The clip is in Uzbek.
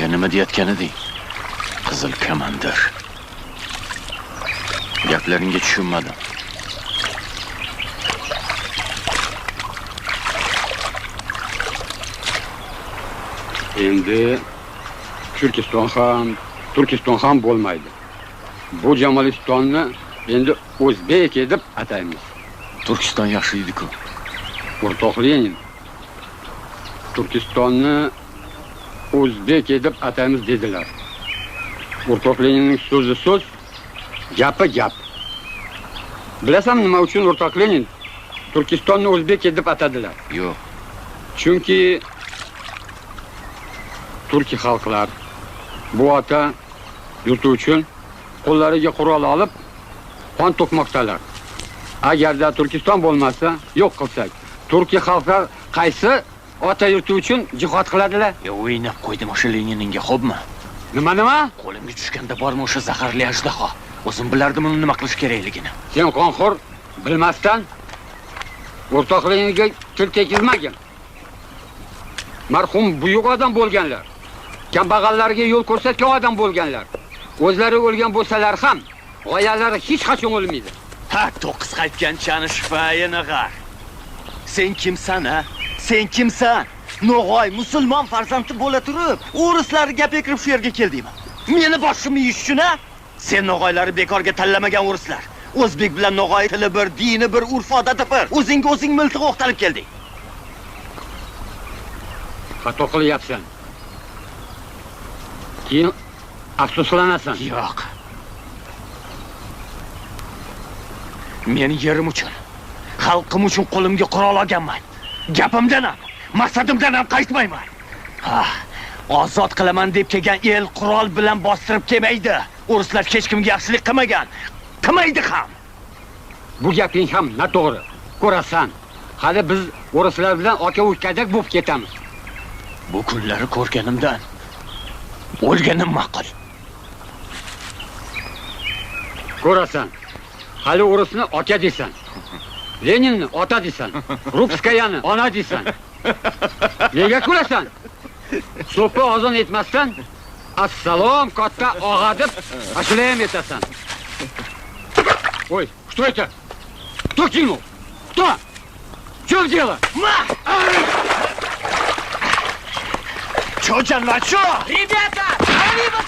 Menga nima deyotgan eding? Qizil komandir. Gaplaringga tushunmadim. Endi Turkiston ham bo'lmaydi. Bu Jamolistonni endi O'zbek deb ataymiz. Turkiston yaxshi edi-ku. O'rtoq Lenin Turkistonni O'zbek deb ataymiz dedilar. O'rtoq Leninning so'zi so'z, gapi gap. Bilasan nima uchun o'rtoq Lenin Turkistonni O'zbek deb atadilar? Yo'q. Chunki Turkiy xalqlar bu ota yurti uchun qo'llariga qurol olib qon to'kmoqdalar. Agarda Turkiston bo'lmasa, yo'q qilsak, Turkiy xalqlar qaysi ota yurti uchun jihad qiladilar? O'ynab qo'ydim o'sha Leninga, xo'pmi? Nima? Qo'limga tushganda bormi o'sha zaharli ajdaho? O'zim bilardim uni nima qilish kerakligini. Sen qonxo'r bilmasdan o'rtoq Leninga til tegizmagin. Marhum buyuk odam bo'lganlar. Kambag'allarga yo'l ko'rsatgan odam bo'lganlar. O'zlari o'lgan bo'lsalar ham g'oyalari hech qachon o'lmaydi. Ha, to'qqiz qaytganchani shifayini g'ar. Sen kimsan, ha? Sen kimsan? No'g'oy musulmon farzandi bo'la turib, o'rislarga gap kirib shu yerga keldingmi? Meni boshimni yeyish uchun, ha? Sen no'g'oylari bekorga tanlamagan o'rislar. O'zbek bilan no'g'oy tili bir, dini bir, urf-odati bir. O'zing miltiq o'qtalib kelding. Xato qilyapsan. Keyin afsuslanasan. Yo'q. Men yerim uchun, xalqim uchun qo'limga qurol olganman. Gapimdan ham, maqsadimdan ham qaytmayman. Ha, ozod qilaman deb kelgan el qurol bilan bostirib kelmaydi. O'rislar hech kimga yaxshilik qilmagan, qilmaydi ham. Bu gaping ham noto'g'ri. Ko'rasan, hali biz o'rislar bilan aka-ukadak bo'lib ketamiz. Bu kunlari ko'rganimdan o'lganim ma'qul. Ko'rasan, hali o'risni aka desan. Leninni ota desan. Rupskayani ona desan. Nega kulasan? So'pi ozon etmasdan assalom katta og'a deb ashula ham etasan. Ой, что это? Кто кинул? Кто? В чем дело? Чё, Джанва, чё? Ребята, они вас